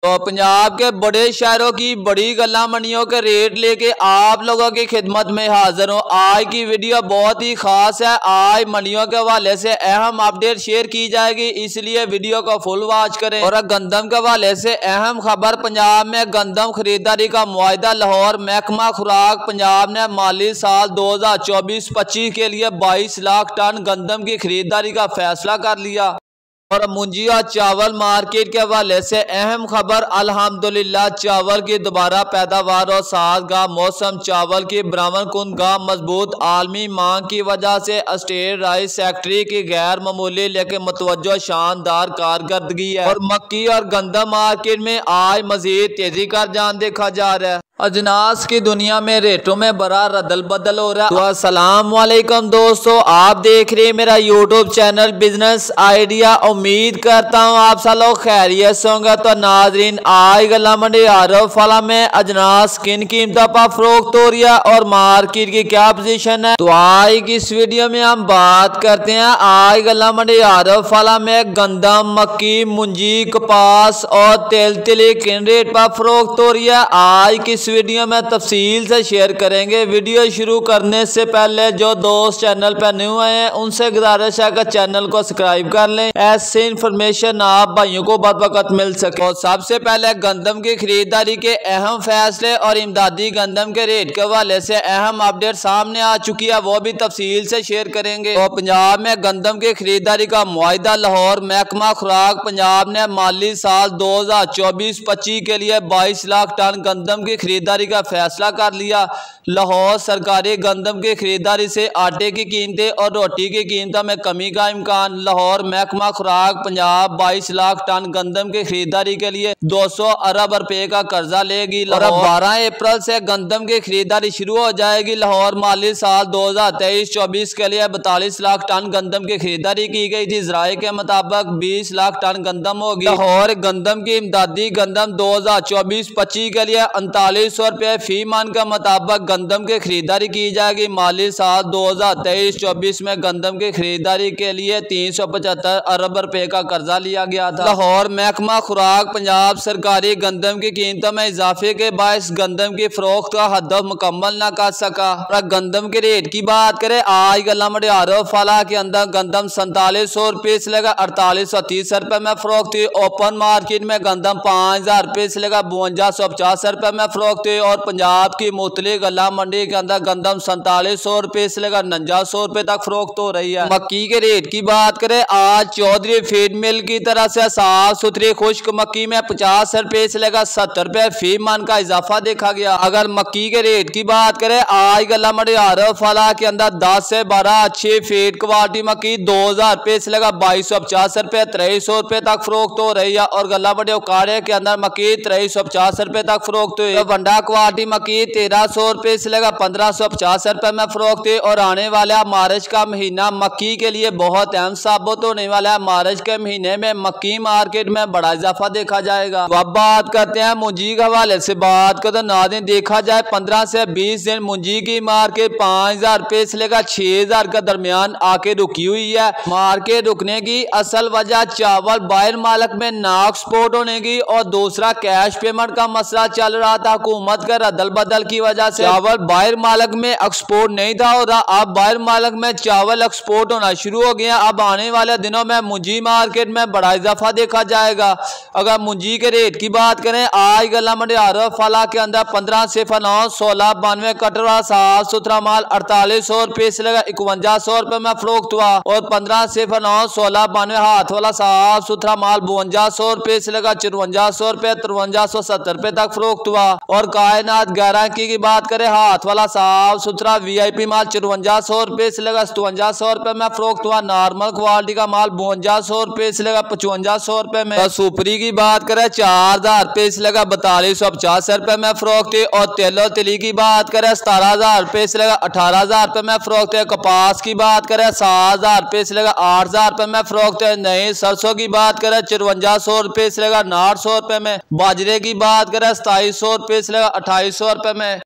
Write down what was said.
तो पंजाब के बड़े शहरों की बड़ी गल्ला मंडियों के रेट लेके आप लोगों की खिदमत में हाजिर हूँ। आज की वीडियो बहुत ही खास है। आज मंडियों के हवाले से अहम अपडेट शेयर की जाएगी, इसलिए वीडियो को फुल वॉच करें। और गंदम के हवाले से अहम खबर, पंजाब में गंदम खरीदारी का मुआहदा। लाहौर महकमा खुराक पंजाब ने माली साल 2024-25 के लिए 22 लाख टन गंदम की खरीदारी का फैसला कर लिया। और मुंजी और चावल मार्केट के हवाले से अहम खबर, अल्हम्दुलिल्लाह चावल की दोबारा पैदावार और साजगाह मौसम। चावल की बरामद कुंदगाह मजबूत। आलमी मांग की वजह से स्टेट राइस सेक्रेटरी की गैर मामूली लेकिन मुतवज्जो शानदार कारकर्दगी है। और मक्की और गंदम मार्केट में आज मजीद तेजी का रुझान देखा जा रहा है। अजनास की दुनिया में रेटों में बड़ा रदल बदल हो रहा है। तो अस्सलाम वालेकुम दोस्तों, आप देख रहे हैं मेरा यूट्यूब चैनल बिजनेस आइडिया। उम्मीद करता हूँ आप सब लोग खैरियत से होंगे। तो नाजरीन, आज गला मंडी आरफ फला में अजनास किन कीमतों पर फरोख्त हो रही है और मार्केट की क्या पोजीशन है, तो आज की इस वीडियो में हम बात करते हैं। आज गला मंडी आरफ फला में गंदम, मक्की, मुंजी, कपास और तेल किन रेट पर फरोख्त हो रही है, आज की वीडियो में तफसील से शेयर करेंगे। वीडियो शुरू करने से पहले जो दोस्त चैनल पर न्यू आए हैं उनसे गुजारिश है कि चैनल को सब्सक्राइब कर लें, ऐसे इंफॉर्मेशन आप भाइयों को बर वक्त मिल सके। और सबसे पहले गंदम की खरीदारी के अहम फैसले और इमदादी गंदम के रेट के हवाले से अहम अपडेट सामने आ चुकी है, वो भी तफसील से शेयर करेंगे। तो पंजाब में गंदम की खरीदारी का मुआहदा। लाहौर महकमा खुराक पंजाब ने माली साल 2024-25 के लिए 22 लाख टन गंदम की खरीदारी का फैसला कर लिया। लाहौर सरकारी गंदम की खरीदारी से आटे की कीमतें और रोटी की कीमतों में कमी का इम्कान। लाहौर महकमा खुराक पंजाब 22 लाख टन गंदम की खरीदारी के लिए 200 अरब रुपए का कर्जा लेगी। और 12 अप्रैल से गंदम की खरीदारी शुरू हो जाएगी। लाहौर माली साल 2023-24 के लिए 42 लाख टन गंदम की खरीदारी की गई थी। जराये के मुताबिक 20 लाख टन गंदम होगी। लाहौर गंदम की इमदादी गंदम 2024-25 के लिए 3900 रुपये फी मन के मुताबिक गंदम की खरीदारी की जाएगी। माली साल 2023-24 में गंदम की खरीदारी के लिए 375 अरब रुपए का कर्जा लिया गया था। लाहौर महकमा खुराक पंजाब सरकारी गंदम की कीमतों में इजाफे के बायस गंदम की फरोख्त का हदफ मुकम्मल न कर सका। गंदम के रेट की बात करें, आज गला मंडी आरफ फला के अंदर गंदम 4700 रुपये से लेकर 4830 रुपये में फरोख्त हुई। ओपन मार्केट में गंदम 5000 रुपये से लेकर 5250 रुपये में फरोख्त हुई। और पंजाब की मुख्तलिफ गला मंडी के अंदर गंदम 4700 रुपये से लेकर 4900 रुपये तक फरोख्त हो रही है। मक्की के रेट की बात करें, आज चौधरी फीड मिल की तरफ से साफ सुथरी खुश्क मक्की में 50 रुपये से लेकर 70 रुपये फी मन का इजाफा देखा गया। अगर मक्की के रेट की बात करें, आज गला मंडी आरफ फला के अंदर 10 से 12 अच्छी फीड क्वालिटी मक्की 2000 रुपये से लेकर 2250 रुपये 2300 रुपये तक फरोख्त हो रही है। और गला मंडी उकाड़े के अंदर मक्की 2350 रुपये तक फरोख्त हुई। वंडा क्वालिटी मक्की 1300 रुपये से लेकर 1550 रुपये में फरोख्त हुई। और आने वाला मार्च का महीना मक्की के लिए बहुत अहम साबित होने वाला है। मार्च के महीने में मक्की मार्केट में बड़ा इजाफा देखा जाएगा। तो अब बात करते हैं मुंजी के हवाले से। बात करें नाज़रीन, देखा जाए 15 से 20 दिन मुंजी की मार्केट 5000 रुपये से लेकर 6000 के दरमियान आके रुकी हुई है। मार्केट रुकने की असल वजह चावल बाहर मालक में ना एक्सपोर्ट होने की और दूसरा कैश पेमेंट का मसला चल रहा था। हुकूमत के रदल बदल की वजह से चावल बाहर मालक में एक्सपोर्ट नहीं था हो रहा, अब बाहर मालक में चावल एक्सपोर्ट होना शुरू हो गया। अब आने वाले दिनों में मुंजी मार्केट में बड़ा इजाफा देखा जाएगा। अगर मुंजी के रेट की बात करें, आज गला मंडी आरफ फला के अंदर 15 से 1692 कटरा साफ सुथरा माल 4800 रुपये से लेकर 5100 रुपये में फरोख्त हुआ। और 15 से 1692 हाथ वाला साफ सुथरा माल 5200 रुपये से लेकर 5400 रुपये 5370 रुपये तक फरोख्त हुआ। और कायनात 11 की बात करें, हाथ वाला साफ सुथरा वीआईपी माल 5400 रुपये से लेकर 5700 रुपये में फरोख्त हुआ। नॉर्मल क्वालिटी का माल 5200 रुपये से लेकर 5500 रुपये में। तो सुपरी की बात करें, 4000 रुपये से लेकर 4250 रुपये में फरोख्त है। और तेलो तिली की बात करें, 17000 रुपये से लेकर 18000 रुपये में फरोख्त है। कपास की बात करें, 7000 रुपये से लेकर 8000 रुपये में फरोख्त है। नई सरसों की बात करें, 5300 रुपये से लेकर 900 रुपये में। बाजरे की बात करें, 2700 रुपये से लेकर 2800 रुपये में।